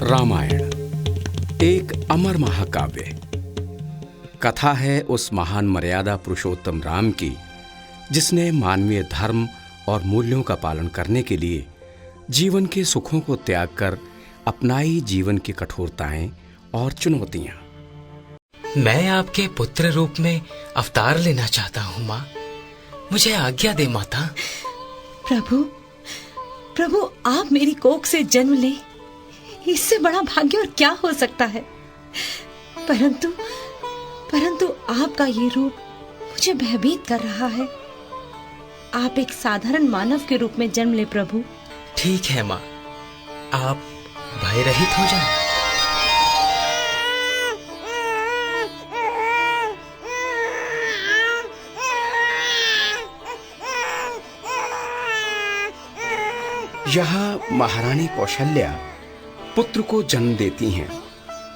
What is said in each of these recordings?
रामायण एक अमर महाकाव्य। कथा है उस महान मर्यादा पुरुषोत्तम राम की, जिसने मानवीय धर्म और मूल्यों का पालन करने के लिए जीवन के सुखों को त्याग कर अपनाई जीवन की कठोरताएं और चुनौतियां। मैं आपके पुत्र रूप में अवतार लेना चाहता हूँ माँ, मुझे आज्ञा दे माता। प्रभु आप मेरी कोख से जन्म ले, इससे बड़ा भाग्य और क्या हो सकता है। परंतु आपका ये रूप मुझे भयभीत कर रहा है। आप एक साधारण मानव के रूप में जन्म ले प्रभु। ठीक है माँ, आप भय रहित हो जाएं। यहाँ महारानी कौशल्या पुत्र को जन्म देती हैं,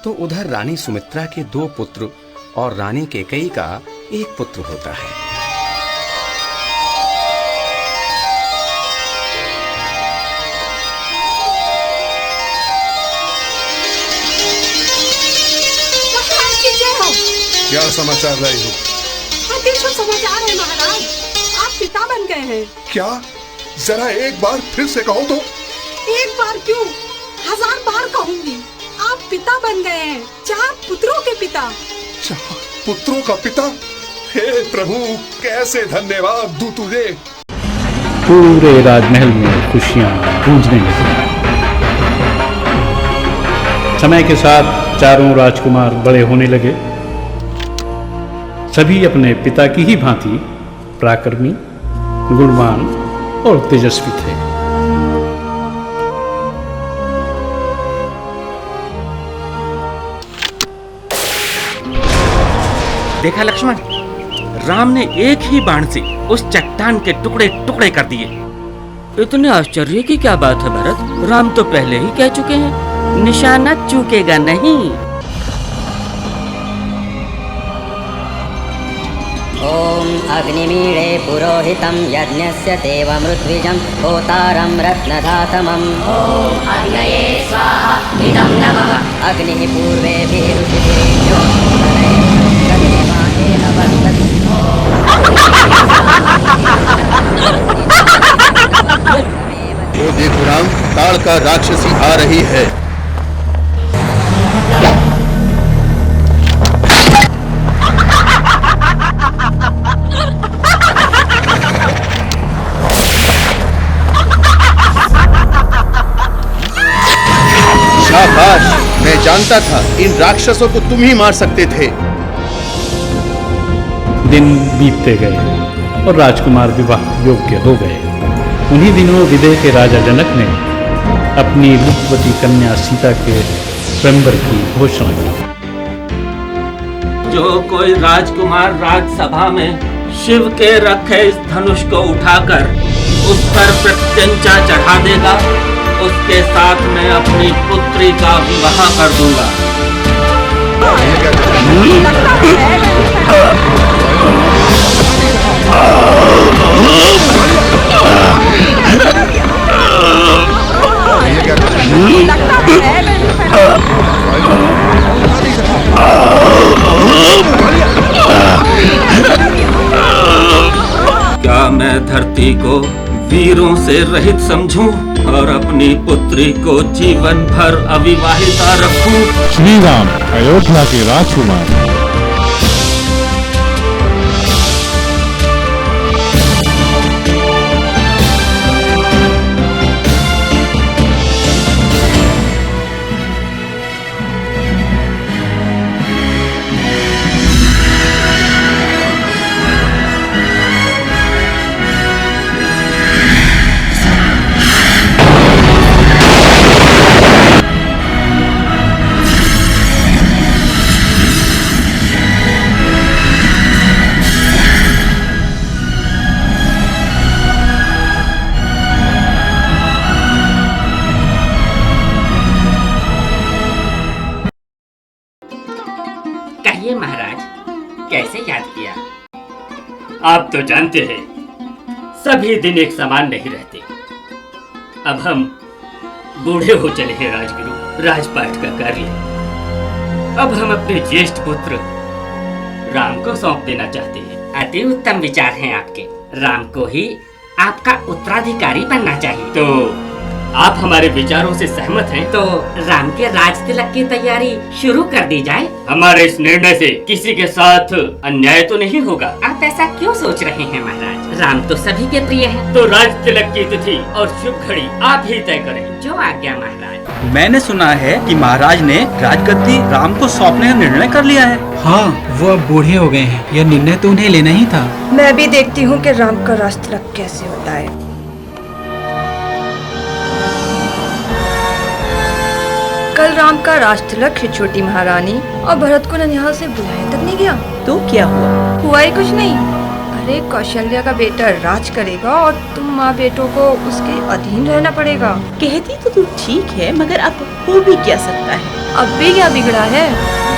तो उधर रानी सुमित्रा के 2 पुत्र और रानी कैकेयी का 1 पुत्र होता है। क्या समाचार लाई हो? अतिशय समाचार है महाराज, आप पिता बन गए हैं। क्या? जरा एक बार फिर से कहो तो। एक बार क्यों, 1000 बार कहूंगी। आप पिता बन गए हैं, 4 पुत्रों के पिता। 4 पुत्रों का पिता? हे प्रभु, कैसे धन्यवाद दूं तुझे। पूरे राजमहल में खुशियां गूंजने लगी। समय के साथ चारों राजकुमार बड़े होने लगे। सभी अपने पिता की ही भांति पराक्रमी, गुणवान और तेजस्वी थे। देखा लक्ष्मण, राम ने एक ही बाण से उस चट्टान के टुकड़े टुकड़े कर दिए। इतने आश्चर्य की क्या बात है भरत, राम तो पहले ही कह चुके हैं, निशाना चूकेगा नहीं। ओम अग्निमीळे पुरोहितं यज्ञस्य देवमृद्विजं होतारं रत्नधातमम्। ओम अग्नये स्वाहा इदं नमः। अग्निः पूर्वेभिः ऋषिभिर्यो तदेवाहेन वर्तते। वो देखो राम, ताड़ का राक्षसी आ रही है। शाबाश, मैं जानता था इन राक्षसों को तुम ही मार सकते थे। दिन बीतते गए और राजकुमार विवाह योग्य हो गए। उन्हीं दिनों विदेह के राजा जनक ने अपनी रूपवती कन्या सीता के स्वयंवर की घोषणा की। जो कोई राजकुमार राजसभा में शिव के रखे इस धनुष को उठाकर उस पर प्रत्यंचा चढ़ा देगा, उसके साथ मैं अपनी पुत्री का विवाह कर दूंगा। क्या मैं धरती को वीरों से रहित समझूं और अपनी पुत्री को जीवन भर अविवाहिता रखूं? श्री राम अयोध्या के राजकुमार। महाराज, कैसे याद किया? आप तो जानते हैं सभी दिन एक समान नहीं रहते। अब हम बूढ़े हो चले हैं राजगुरु। राजपाट का कार्य अब हम अपने ज्येष्ठ पुत्र राम को सौंप देना चाहते हैं। अति उत्तम विचार हैं आपके। राम को ही आपका उत्तराधिकारी बनना चाहिए। तो आप हमारे विचारों से सहमत हैं? तो राम के राज तिलक की तैयारी शुरू कर दी जाए। हमारे इस निर्णय से किसी के साथ अन्याय तो नहीं होगा? आप ऐसा क्यों सोच रहे हैं महाराज? राम तो सभी के प्रिय हैं। तो राज तिलक की तिथि और शुभ घड़ी आप ही तय करें। जो आज्ञा महाराज। मैंने सुना है कि महाराज ने राजगद्दी राम को सौंपने का निर्णय कर लिया है। हाँ, वो अब बूढ़े हो गए हैं। यह निर्णय तो उन्हें लेना ही था। मैं भी देखती हूँ कि राम का राज तिलक कैसे होता है। कल राम का राज तिलक है छोटी महारानी, और भरत को ननिहाल से बुलाया तक नहीं गया। तो क्या हुआ? हुआ ही कुछ नहीं। अरे कौशल्या का बेटा राज करेगा और तुम माँ बेटों को उसके अधीन रहना पड़ेगा। कहती तो तू ठीक है, मगर अब हो भी क्या सकता है? अब भी क्या बिगड़ा है?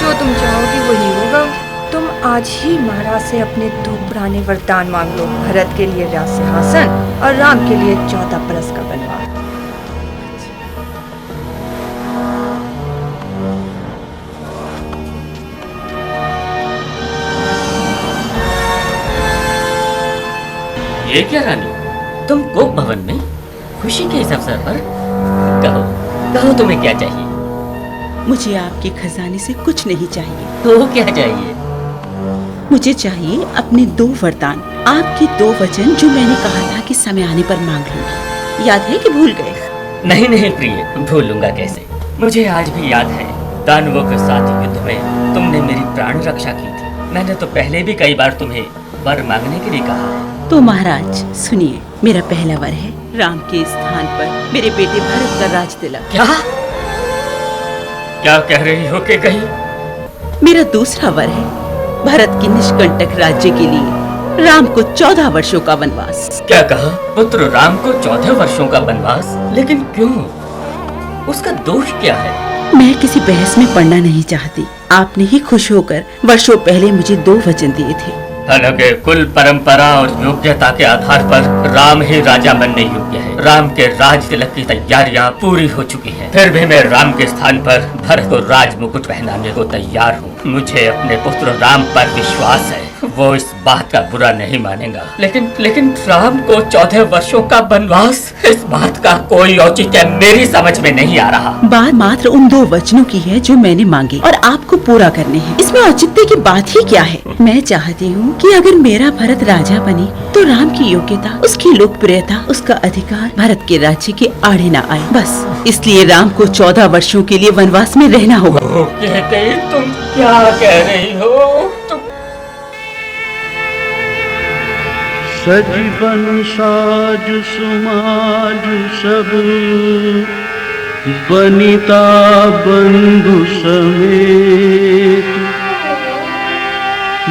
जो तुम चाहोगी वही होगा। तुम आज ही महाराज से अपने 2 पुराने वरदान मांग लो। भरत के लिए राज सिंहासन और राम के लिए 14 बरस का वनवास। ये क्या रानी, तुम गोप भवन में खुशी के इस अवसर पर कहो कहो तुम्हें क्या चाहिए? मुझे आपके खजाने से कुछ नहीं चाहिए। तो क्या चाहिए? मुझे चाहिए अपने 2 वरदान, आपके 2 वचन जो मैंने कहा था कि समय आने पर मांग लूंगी। याद है कि भूल गए? नहीं नहीं प्रिय, भूलूंगा कैसे। मुझे आज भी याद है, दानवों के साथ युद्ध में तुमने मेरी प्राण रक्षा की थी। मैंने तो पहले भी कई बार तुम्हें वर मांगने के लिए कहा है। तो महाराज सुनिए, मेरा पहला वर है राम के स्थान पर मेरे बेटे भरत का राज तिलक। क्या कह रही हो कि कहीं? मेरा दूसरा वर है भरत के निष्कंटक राज्य के लिए राम को 14 वर्षों का वनवास। क्या कहा? पुत्र राम को 14 वर्षों का वनवास? लेकिन क्यों? उसका दोष क्या है? मैं किसी बहस में पड़ना नहीं चाहती। आपने ही खुश होकर वर्षों पहले मुझे 2 वचन दिए थे। के कुल परंपरा और योग्यता के आधार पर राम ही राजा बनने योग्य है। राम के राज तिलक की तैयारियां पूरी हो चुकी हैं। फिर भी मैं राम के स्थान पर भरत को राज मुकुट पहनाने को तैयार हूँ। मुझे अपने पुत्र राम पर विश्वास है, वो इस बात का बुरा नहीं मानेगा। लेकिन राम को 14 वर्षों का वनवास, इस बात का कोई औचित्य मेरी समझ में नहीं आ रहा। बात मात्र उन 2 वचनों की है जो मैंने मांगे और आपको पूरा करने हैं। इसमें औचित्य की बात ही क्या है? मैं चाहती हूँ कि अगर मेरा भरत राजा बने तो राम की योग्यता, उसकी लोकप्रियता, उसका अधिकार भरत के राज्य के आड़े न आए। बस इसलिए राम को 14 वर्षों के लिए वनवास में रहना होगा। कहते तुम क्या कह रही हो? सजीवन साज समाज सब बनिता बंधु समेत,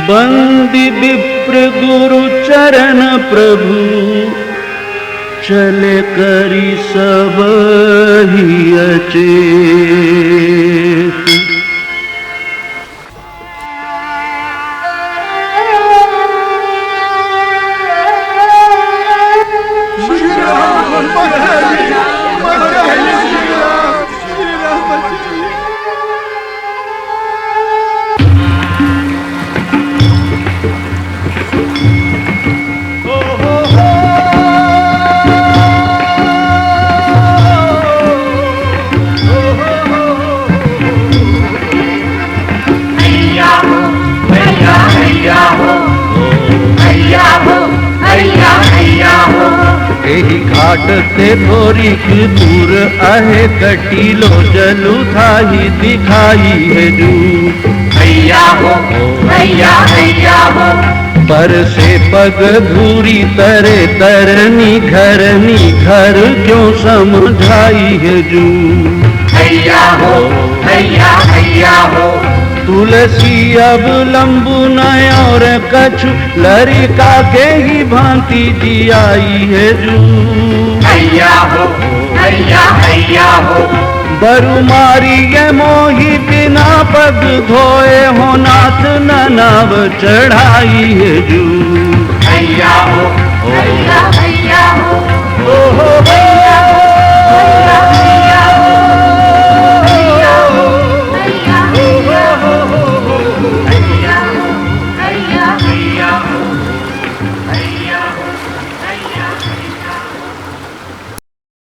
बंदी विप्र गुरु चरण प्रभु, चले करी सब ही अचेत। घाट ते थोड़ी दूर आहे कटीलो जलू थाही दिखाई है जू। हैया हो पर से पग धूरी तरे तरनी घरनी घर क्यों समझाई है जू। हैया हो तुलसी अब लंबू नय और कछु लरिका के ही भांति जी आई है जू। हैया हो बरु मारी ये मोही बिना पग धोए हो नाथ ननाव चढ़ाई है जू। हैया हो